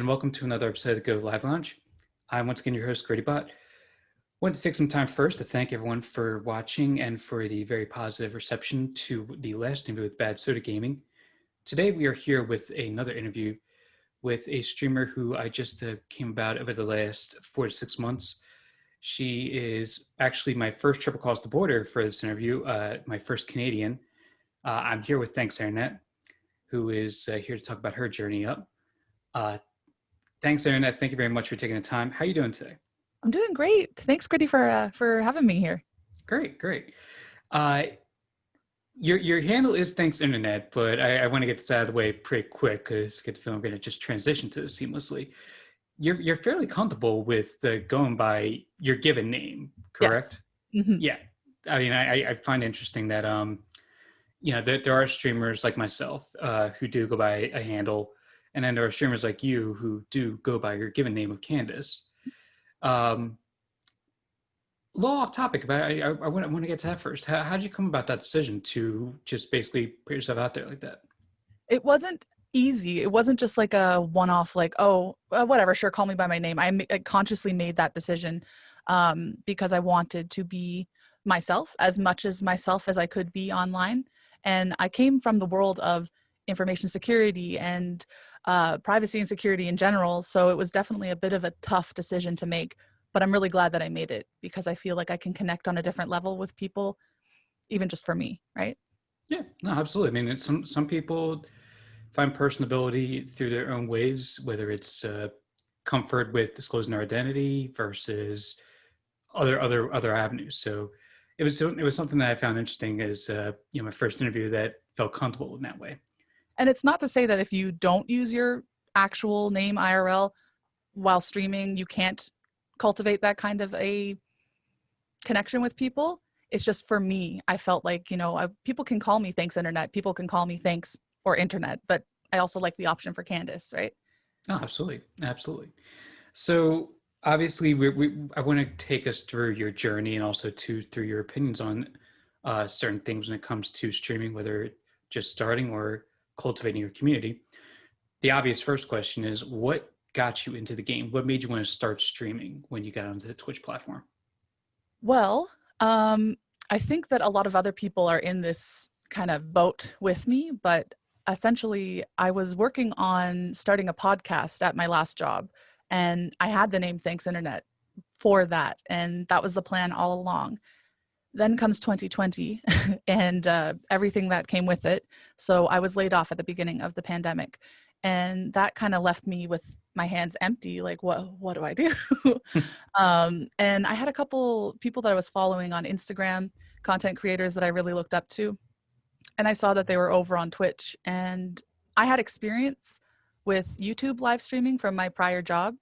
and welcome to another episode of Go Live Launch. I'm once again your host, GradyBot. Wanted to take some time first to thank everyone for watching and for the very positive reception to the last interview with Bad Soda Gaming. Today we are here with another interview with a streamer who I just came about over the last 4 to 6 months. She is actually my first trip across the border for this interview, my first Canadian. I'm here with ThanksInternet, who is here to talk about her journey up. ThanksInternet, thank you very much for taking the time. How are you doing today? I'm doing great. Thanks, Grady, for having me here. Great. Your handle is ThanksInternet, but I want to get this out of the way pretty quick because I get the feeling we're going to just transition to this seamlessly. You're fairly comfortable with going by your given name, correct? Yes. Mm-hmm. Yeah. I mean, I find it interesting that there are streamers like myself who do go by a handle, and then there are streamers like you who do go by your given name of Candace. Little off topic, but I want to get to that first. How did you come about that decision to just basically put yourself out there like that? It wasn't easy. It wasn't just like a one-off, like, whatever, sure, call me by my name. I consciously made that decision because I wanted to be myself, as much as myself as I could be online. And I came from the world of information security and privacy and security in general. So it was definitely a bit of a tough decision to make. But I'm really glad that I made it because I feel like I can connect on a different level with people, even just for me, right? Yeah, no, absolutely. I mean, some people find personability through their own ways, whether it's comfort with disclosing their identity versus other avenues. So it was something that I found interesting as my first interview that felt comfortable in that way. And it's not to say that if you don't use your actual name IRL while streaming, you can't cultivate that kind of a connection with people. It's just for me, I felt like, people can call me ThanksInternet, people can call me Thanks or Internet, but I also like the option for Candace, right? Oh, absolutely. So obviously, I want to take us through your journey and also through your opinions on certain things when it comes to streaming, whether just starting or cultivating your community. The obvious first question is, what got you into the game? What made you want to start streaming when you got onto the Twitch platform? Well, I think that a lot of other people are in this kind of boat with me, but essentially I was working on starting a podcast at my last job, and I had the name ThanksInternet for that, and that was the plan all along. Then comes 2020 and everything that came with it. So I was laid off at the beginning of the pandemic, and that kind of left me with my hands empty, like what do I do? And I had a couple people that I was following on Instagram, content creators that I really looked up to, and I saw that they were over on Twitch, and I had experience with YouTube live streaming from my prior job,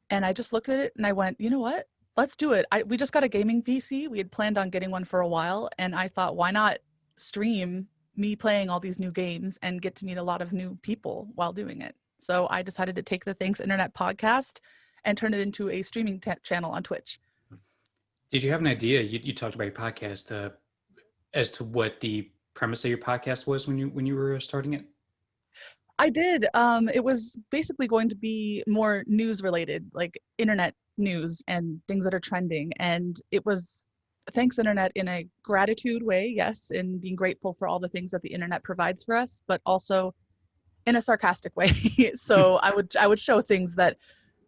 and I just looked at it and I went, you know what, let's do it. We just got a gaming PC. We had planned on getting one for a while, and I thought, why not stream me playing all these new games and get to meet a lot of new people while doing it? So I decided to take the ThanksInternet podcast and turn it into a streaming channel on Twitch. Did you have an idea? You talked about your podcast as to what the premise of your podcast was when you were starting it? I did. It was basically going to be more news related, like internet news and things that are trending. And it was ThanksInternet in a gratitude way, yes, in being grateful for all the things that the internet provides for us, but also in a sarcastic way. So I would show things that,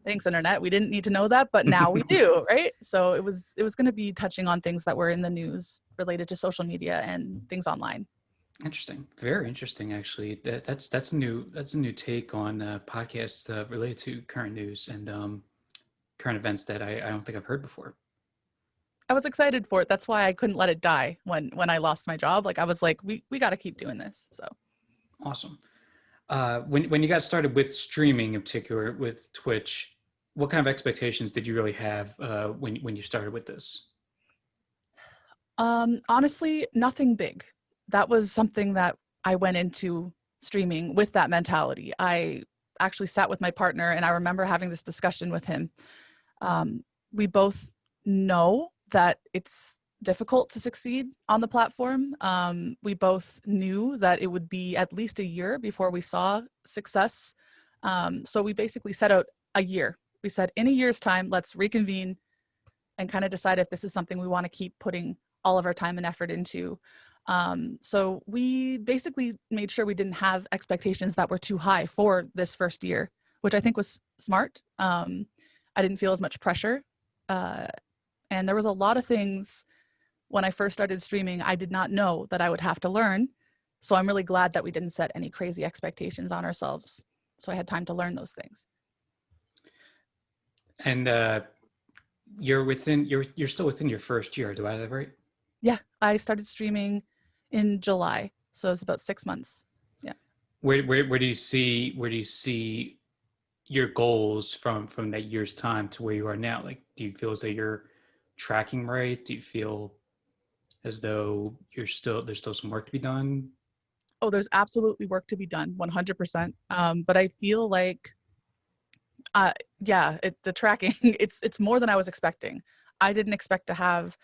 thanks internet, we didn't need to know that, but now we do, right? So it was going to be touching on things that were in the news related to social media and things online. Interesting, very interesting. Actually, that's a new take on podcasts related to current news and current events that I don't think I've heard before. I was excited for it. That's why I couldn't let it die when I lost my job. Like I was like, we got to keep doing this. So awesome. When you got started with streaming, in particular with Twitch, what kind of expectations did you really have when you started with this? Honestly, nothing big. That was something that I went into streaming with that mentality. I actually sat with my partner and I remember having this discussion with him. We both know that it's difficult to succeed on the platform. We both knew that it would be at least a year before we saw success So we basically set out a year. We said in a year's time, let's reconvene and kind of decide if this is something we want to keep putting all of our time and effort into. So we basically made sure we didn't have expectations that were too high for this first year, which I think was smart. I didn't feel as much pressure. And there was a lot of things when I first started streaming I did not know that I would have to learn. So I'm really glad that we didn't set any crazy expectations on ourselves. So I had time to learn those things. And you're still within your first year. Do I have that right? Yeah, I started streaming in July, so it's about 6 months. Yeah. Where do you see your goals from that year's time to where you are now? Like, do you feel as though you're tracking right? Do you feel as though there's still some work to be done? Oh, there's absolutely work to be done, 100%. But I feel like, yeah, the tracking, it's more than I was expecting. I didn't expect to have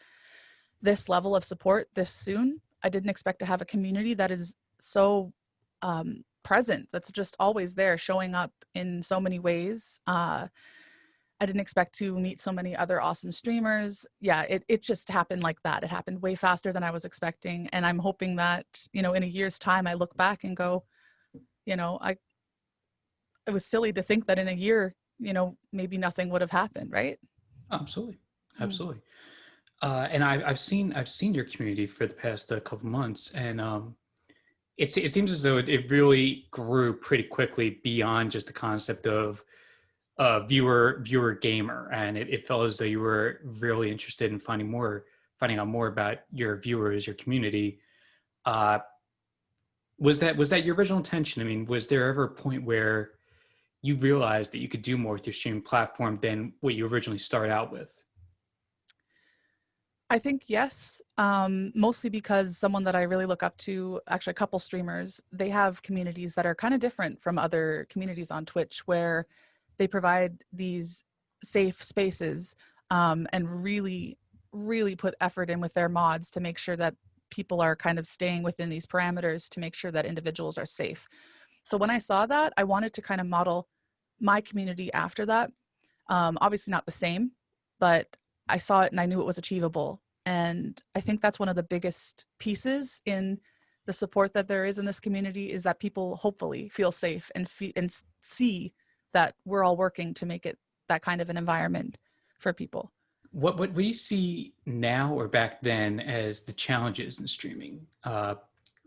this level of support this soon. I didn't expect to have a community that is so present, that's just always there, showing up in so many ways. I didn't expect to meet so many other awesome streamers. Yeah, it just happened like that. It happened way faster than I was expecting. And I'm hoping that, in a year's time, I look back and go, it was silly to think that in a year, maybe nothing would have happened, right? Absolutely, Mm. absolutely. And I've seen your community for the past couple months, and it seems as though it really grew pretty quickly beyond just the concept of viewer gamer, and it felt as though you were really interested in finding out more about your viewers, your community. Uh, was that your original intention? I mean, was there ever a point where you realized that you could do more with your streaming platform than what you originally started out with? I think yes, mostly because someone that I really look up to, actually a couple streamers, they have communities that are kind of different from other communities on Twitch, where they provide these safe spaces, and really, really put effort in with their mods to make sure that people are kind of staying within these parameters to make sure that individuals are safe. So when I saw that, I wanted to kind of model my community after that. Obviously not the same, but I saw it and I knew it was achievable. And I think that's one of the biggest pieces in the support that there is in this community, is that people hopefully feel safe and see that we're all working to make it that kind of an environment for people. What do you see now or back then as the challenges in streaming?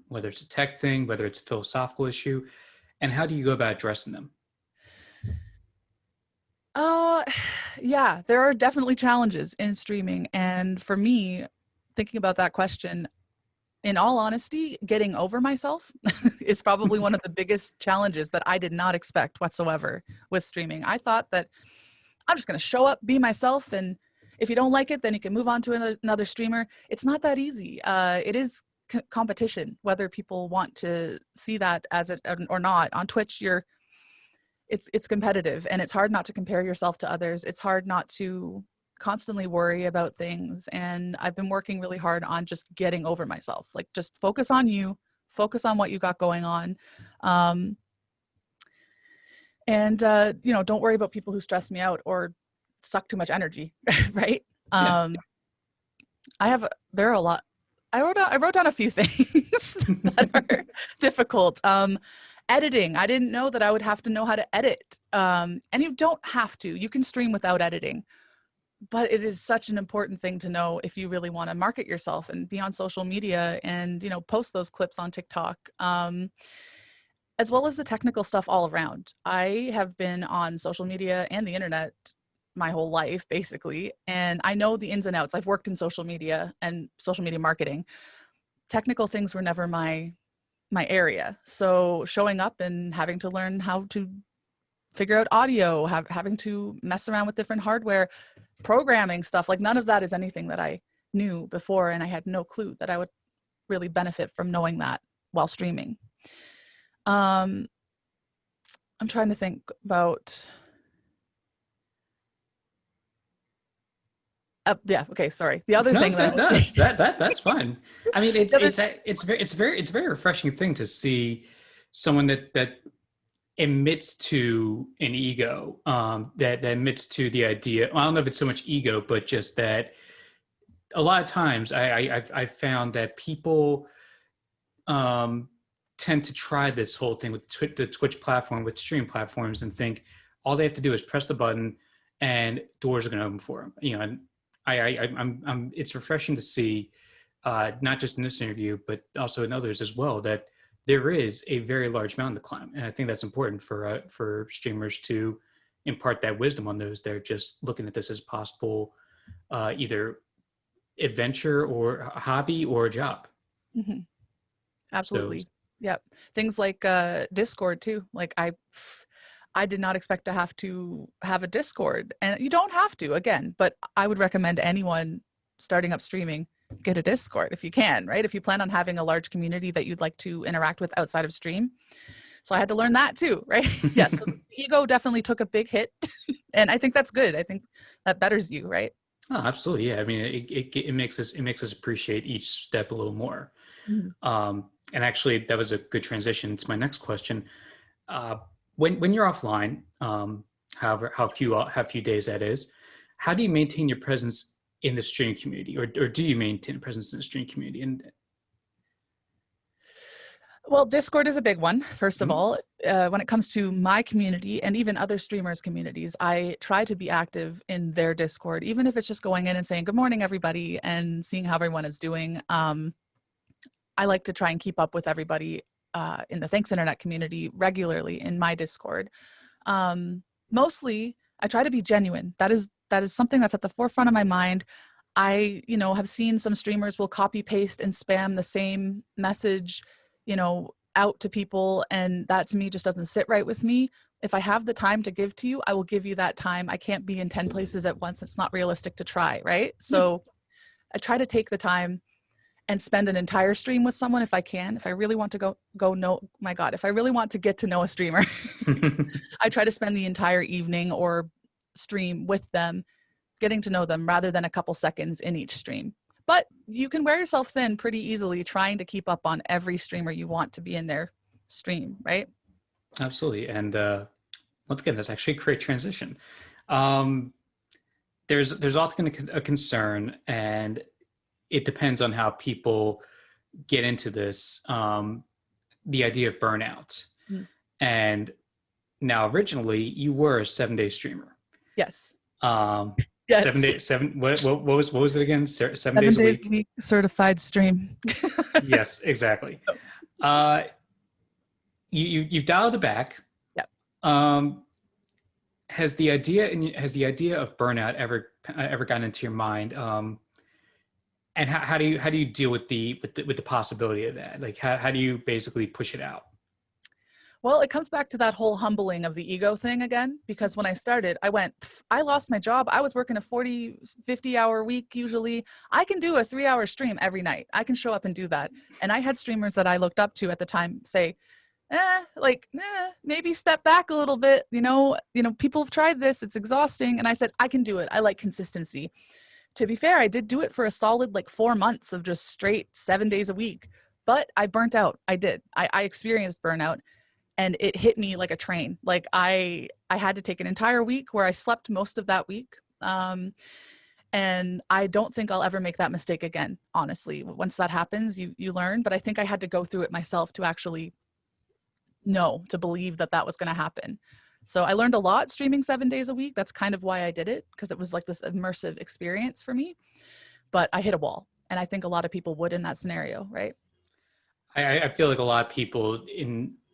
Whether it's a tech thing, whether it's a philosophical issue, and how do you go about addressing them? Uh, yeah, there are definitely challenges in streaming. And for me, thinking about that question, in all honesty, getting over myself is probably one of the biggest challenges that I did not expect whatsoever with streaming. I thought that I'm just going to show up, be myself, and if you don't like it, then you can move on to another streamer. It's not that easy. It is competition, whether people want to see that as it or not. On Twitch, it's competitive, and it's hard not to compare yourself to others. It's hard not to constantly worry about things, and I've been working really hard on just getting over myself. Like, just focus on you, focus on what you got going on, um, and don't worry about people who stress me out or suck too much energy. Right. Yeah. um there are a lot. I wrote down a few things that are difficult. Editing. I didn't know that I would have to know how to edit. And you don't have to. You can stream without editing. But it is such an important thing to know if you really want to market yourself and be on social media and, post those clips on TikTok, as well as the technical stuff all around. I have been on social media and the internet my whole life, basically, and I know the ins and outs. I've worked in social media and social media marketing. Technical things were never my area. So showing up and having to learn how to figure out audio, having to mess around with different hardware, programming stuff, like none of that is anything that I knew before, and I had no clue that I would really benefit from knowing that while streaming. I'm trying to think about yeah, okay, sorry. The other No, thing that I was that's fine. I mean, the other, it's very refreshing thing to see someone that admits to an ego, that admits to the idea. Well, I don't know if it's so much ego, but just that a lot of times I've found that people um, tend to try this whole thing with the Twitch platform, with stream platforms, and think all they have to do is press the button and doors are going to open for them. And it's refreshing to see, not just in this interview, but also in others as well, that there is a very large mountain to climb. And I think that's important for streamers to impart that wisdom on those. They're just looking at this as possible, either adventure or a hobby or a job. Mm-hmm. So, Absolutely. Yep. Things like Discord too. Like I did not expect to have a Discord, and you don't have to, again, but I would recommend anyone starting up streaming get a Discord if you can, right? If you plan on having a large community that you'd like to interact with outside of stream. So I had to learn that too, right? Yes. So ego definitely took a big hit, and I think that's good. I think that betters you, right? oh, absolutely, yeah. I mean, it makes us appreciate each step a little more. Mm-hmm. And actually, that was a good transition to my next question. Uh, when you're offline, however how few days that is, how do you maintain your presence in the streaming community, or do you maintain a presence in the streaming community? And Well, Discord is a big one, first of mm-hmm. all. When it comes to my community and even other streamers' communities, I try to be active in their Discord, even if it's just going in and saying, good morning, everybody, and seeing how everyone is doing. I like to try and keep up with everybody in the ThanksInternet community regularly in my Discord. Mostly, I try to be genuine. That is something that's at the forefront of my mind. I, have seen some streamers will copy paste and spam the same message, out to people, and that to me just doesn't sit right with me. If I have the time to give to you, I will give you that time. I can't be in 10 places at once. It's not realistic to try, right? So I try to take the time and spend an entire stream with someone if I can. If I really want to if I really want to get to know a streamer, I try to spend the entire evening or stream with them, getting to know them rather than a couple seconds in each stream. But you can wear yourself thin pretty easily trying to keep up on every streamer you want to be in their stream, right? Absolutely. And once again, that's actually a great transition. Um, there's often a concern, and it depends on how people get into this. The idea of burnout. Mm-hmm. And now, originally, you were a 7-day streamer. Yes. Yes. 7 days. What was it again? 7 days a week. Certified stream. Yes, exactly. You've dialed it back. Yep. Has the idea of burnout ever gotten into your mind? And how do you deal with the possibility of that? Like how do you basically push it out? Well, it comes back to that whole humbling of the ego thing again, because when I started, I lost my job. I was working a 40, 50-hour week usually. I can do a 3-hour stream every night. I can show up and do that. And I had streamers that I looked up to at the time say, maybe step back a little bit. People have tried this. It's exhausting. And I said, I can do it. I like consistency. To be fair, I did do it for a solid 4 months of just straight 7 days a week, but I burnt out. I did. I experienced burnout. And it hit me like a train. Like I had to take an entire week where I slept most of that week. And I don't think I'll ever make that mistake again, honestly. Once that happens, you learn. But I think I had to go through it myself to actually know, to believe that was going to happen. So I learned a lot streaming 7 days a week. That's kind of why I did it, because it was like this immersive experience for me. But I hit a wall. And I think a lot of people would in that scenario, right? I feel like a lot of people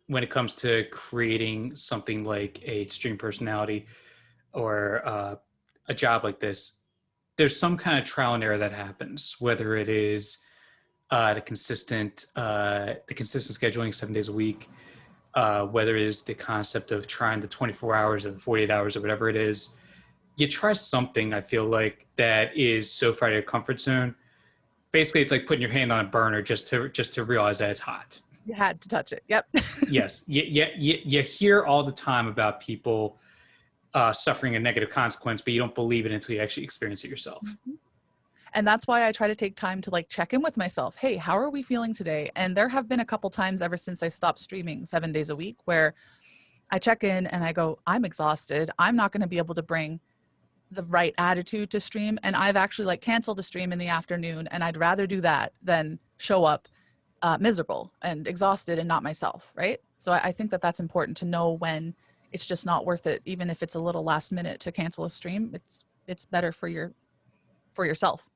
when it comes to creating something like a stream personality or a job like this, there's some kind of trial and error that happens, whether it is the consistent scheduling 7 days a week, whether it is the concept of trying the 24 hours and 48 hours or whatever it is. You try something, I feel like, that is so far out of your comfort zone. Basically, it's like putting your hand on a burner just to realize that it's hot. You had to touch it. Yep. Yes. You hear all the time about people suffering a negative consequence, but you don't believe it until you actually experience it yourself. Mm-hmm. And that's why I try to take time to check in with myself. Hey, how are we feeling today? And there have been a couple times ever since I stopped streaming 7 days a week where I check in and I go, I'm exhausted. I'm not going to be able to bring the right attitude to stream. And I've actually like canceled the stream in the afternoon, and I'd rather do that than show up miserable and exhausted and not myself. Right. So I think that that's important to know when it's just not worth it. Even if it's a little last minute to cancel a stream, it's better for yourself.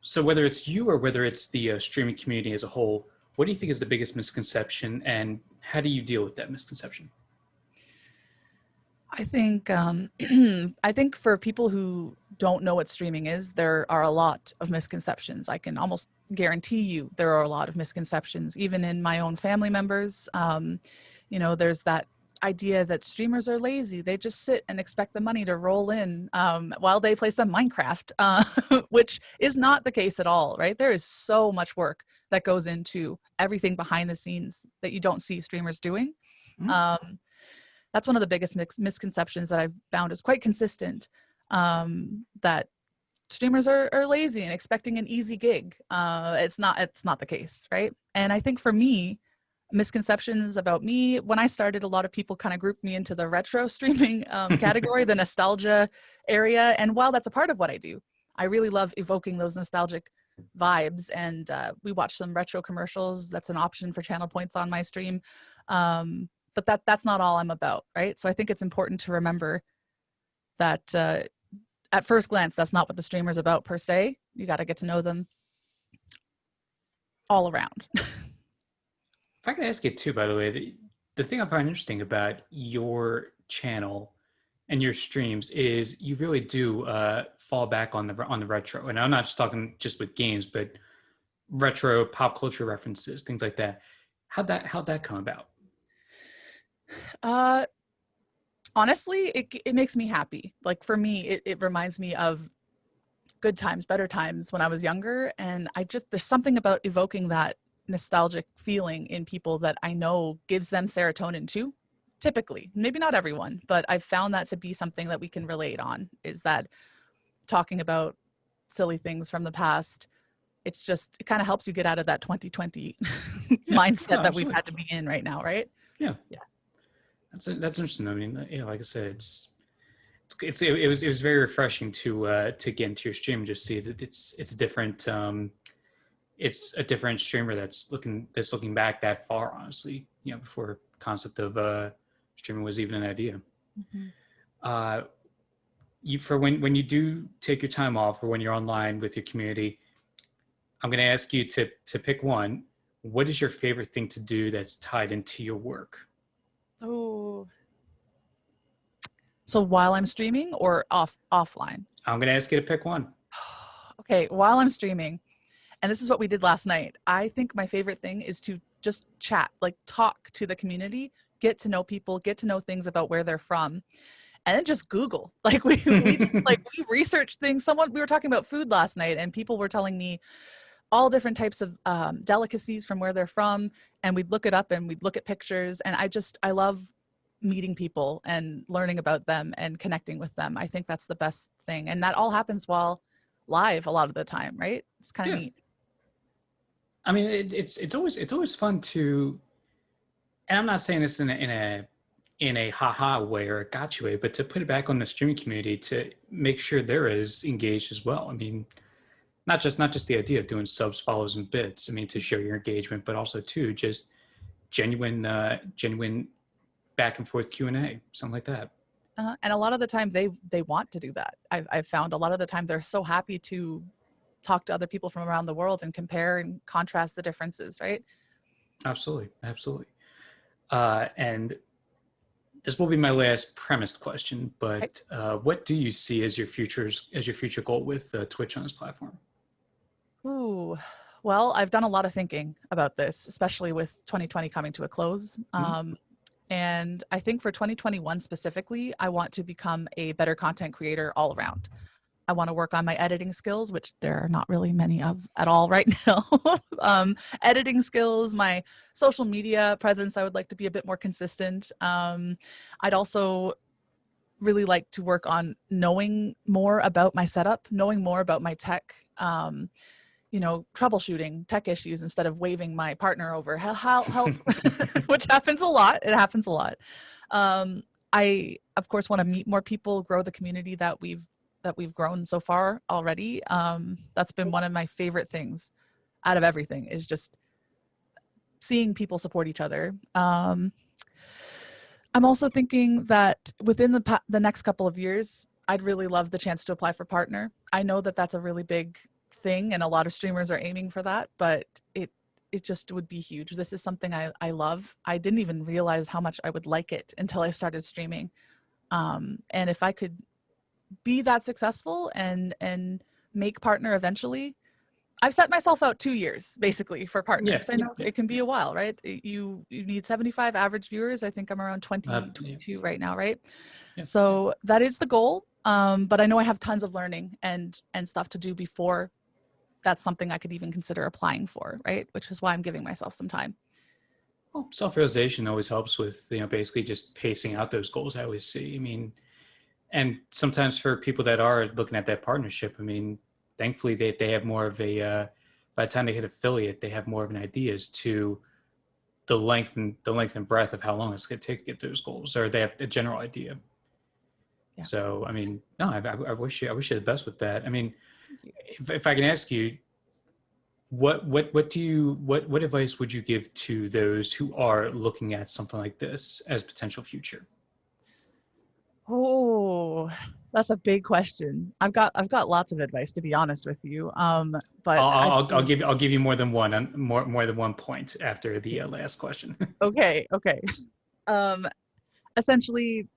So whether it's you or whether it's the streaming community as a whole, what do you think is the biggest misconception, and how do you deal with that misconception? I think I think for people who don't know what streaming is, there are a lot of misconceptions. I can almost guarantee you there are a lot of misconceptions, even in my own family members. There's that idea that streamers are lazy. They just sit and expect the money to roll in while they play some Minecraft, which is not the case at all, right? There is so much work that goes into everything behind the scenes that you don't see streamers doing. Mhm. That's one of the biggest misconceptions that I've found is quite consistent, that streamers are lazy and expecting an easy gig. It's not the case, right? And I think for me, misconceptions about me, when I started, a lot of people kind of grouped me into the retro streaming category, the nostalgia area. And while that's a part of what I do, I really love evoking those nostalgic vibes. And we watch some retro commercials. That's an option for channel points on my stream. But that's not all I'm about, right? So I think it's important to remember that at first glance, that's not what the streamer's about per se. You got to get to know them all around. If I could ask you too, by the way, the thing I find interesting about your channel and your streams is you really do fall back on the retro, and I'm not just talking just with games, but retro pop culture references, things like that. How'd that come about? Uh, Honestly, it makes me happy. Like for me, it reminds me of good times, better times when I was younger. And there's something about evoking that nostalgic feeling in people that I know gives them serotonin too. Typically, maybe not everyone, but I've found that to be something that we can relate on, is that talking about silly things from the past. It kind of helps you get out of that 2020 Yeah, no, mindset that we've absolutely. had to be in right now, right? Yeah, Yeah. that's interesting. I mean, yeah, like I said, it was very refreshing to get into your stream and just see that it's a different it's a different streamer that's looking back that far, honestly, before concept of streaming was even an idea. Mhm. uh for when you do take your time off or when you're online with your community, I'm going to ask you to pick one. What is your favorite thing to do that's tied into your work? Oh, so while I'm streaming or offline? I'm going to ask you to pick one. Okay, while I'm streaming, and this is what we did last night. I think my favorite thing is to just chat, like talk to the community, get to know people, get to know things about where they're from, and then just Google. Like we researched things. We were talking about food last night, and people were telling me all different types of delicacies from where they're from, and we'd look it up and we'd look at pictures. And I love meeting people and learning about them and connecting with them. I think that's the best thing, and that all happens while live a lot of the time, right? It's kind of Yeah, neat. I mean, it's always fun to, and I'm not saying this in a haha way or a gotcha way, but to put it back on the streaming community to make sure they're as engaged as well. I mean, not just the idea of doing subs, follows, and bits. I mean, to show your engagement, but also too just genuine back and forth Q&A, something like that. And a lot of the time they want to do that. I've found a lot of the time they're so happy to talk to other people from around the world and compare and contrast the differences, right? Absolutely, absolutely. And this will be my last premised question, I, but what do you see as your future goal with Twitch on this platform? ooh, well, I've done a lot of thinking about this, especially with 2020 coming to a close. Hmm. And I think for 2021 specifically, I want to become a better content creator all around. I want to work on my editing skills, which there are not really many of at all right now. Editing skills, my social media presence, I would like to be a bit more consistent. I'd also really like to work on knowing more about my setup, knowing more about my tech. troubleshooting tech issues instead of waving my partner over, help, which happens a lot. It happens a lot. I, of course, want to meet more people, grow the community that we've grown so far already. That's been one of my favorite things out of everything, is just seeing people support each other. I'm also thinking that within the next couple of years, I'd really love the chance to apply for partner. I know that that's a really big thing and a lot of streamers are aiming for that, but it just would be huge. This is something I love. I didn't even realize how much I would like it until I started streaming. And if I could be that successful and make partner eventually, I've set myself out 2 years basically for partner, because I know it can be a while, right? You need 75 average viewers. I think I'm around 22 right now, right? So that is the goal. But I know I have tons of learning and stuff to do before that's something I could even consider applying for, right? Which is why I'm giving myself some time. Well, self-realization always helps with, basically just pacing out those goals. I always see. I mean, and sometimes for people that are looking at that partnership, I mean, thankfully they have more of a, by the time they hit affiliate, they have more of an idea as to the length and breadth of how long it's going to take to get those goals, or they have a general idea. Yeah. So, I mean, no, I wish you the best with that. I mean, if I can ask you, what advice would you give to those who are looking at something like this as potential future? Oh, that's a big question. I've got lots of advice, to be honest with you. But I'll give you more than one point after the last question. Okay. Essentially,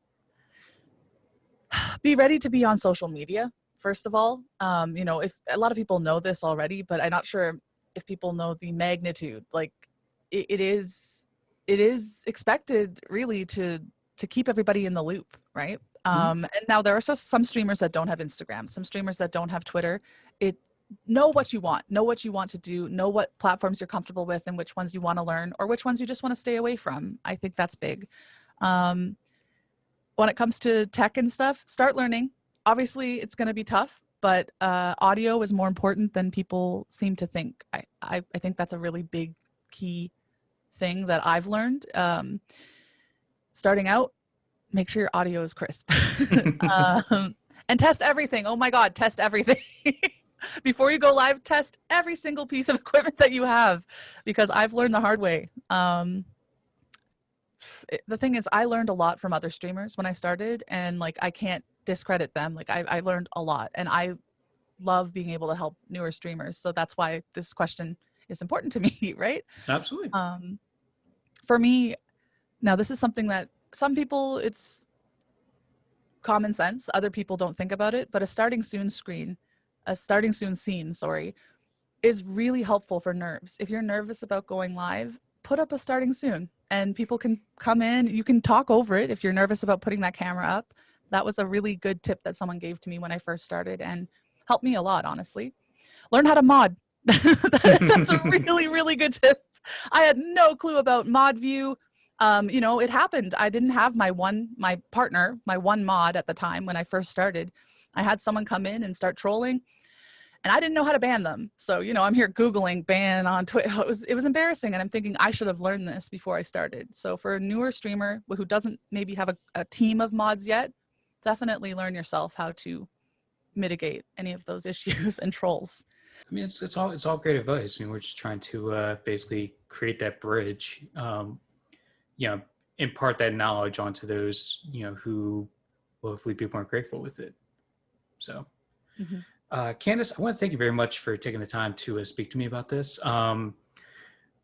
be ready to be on social media, first of all. If a lot of people know this already, but I'm not sure if people know the magnitude. Like, it is expected really to keep everybody in the loop, right? And now there are some streamers that don't have Instagram, some streamers that don't have Twitter. Know what you want to do, know what platforms you're comfortable with and which ones you want to learn or which ones you just want to stay away from. I think that's big. When it comes to tech and stuff, start learning. Obviously, it's going to be tough, but audio is more important than people seem to think. I think that's a really big key thing that I've learned. Starting out, make sure your audio is crisp. And test everything. Oh my God, test everything. Before you go live, test every single piece of equipment that you have, because I've learned the hard way. The thing is, I learned a lot from other streamers when I started, and like, I can't discredit them. Like, I learned a lot, and I love being able to help newer streamers. So that's why this question is important to me, right? Absolutely. For me, now this is something that some people, it's common sense. Other people don't think about it, but a starting soon scene, is really helpful for nerves. If you're nervous about going live, put up a starting soon and people can come in. You can talk over it if you're nervous about putting that camera up. That was a really good tip that someone gave to me when I first started and helped me a lot, honestly. Learn how to mod. That's a really, really good tip. I had no clue about mod view. It happened. I didn't have my one mod at the time when I first started. I had someone come in and start trolling, and I didn't know how to ban them. So, I'm here Googling ban on Twitter. It was embarrassing. And I'm thinking I should have learned this before I started. So for a newer streamer who doesn't maybe have a team of mods yet, definitely learn yourself how to mitigate any of those issues and trolls. I mean, it's all great advice. I mean, we're just trying to basically create that bridge, impart that knowledge onto those, who will hopefully be more grateful with it. So, Candace, I want to thank you very much for taking the time to speak to me about this.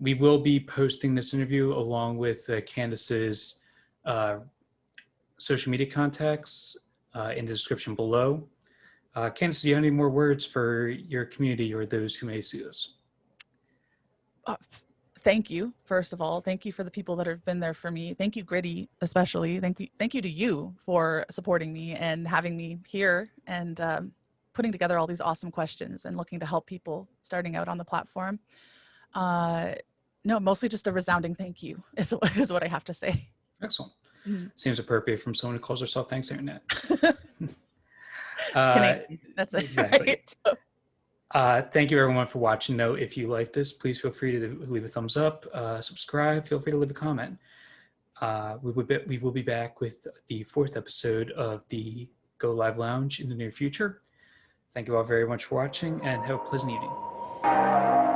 We will be posting this interview along with Candace's social media contacts in the description below. Candace, do you have any more words for your community or those who may see this? Thank you, first of all. Thank you for the people that have been there for me. Thank you, Gritty, especially. Thank you to you for supporting me and having me here and putting together all these awesome questions and looking to help people starting out on the platform. No, mostly just a resounding thank you is what I have to say. Excellent. Seems appropriate from someone who calls herself ThanksInternet. Canadian. That's it. Exactly. Right? So. Thank you everyone for watching. Though, if you like this, please feel free to leave a thumbs up, subscribe, feel free to leave a comment. We will be back with the fourth episode of the Go Live Lounge in the near future. Thank you all very much for watching and have a pleasant evening.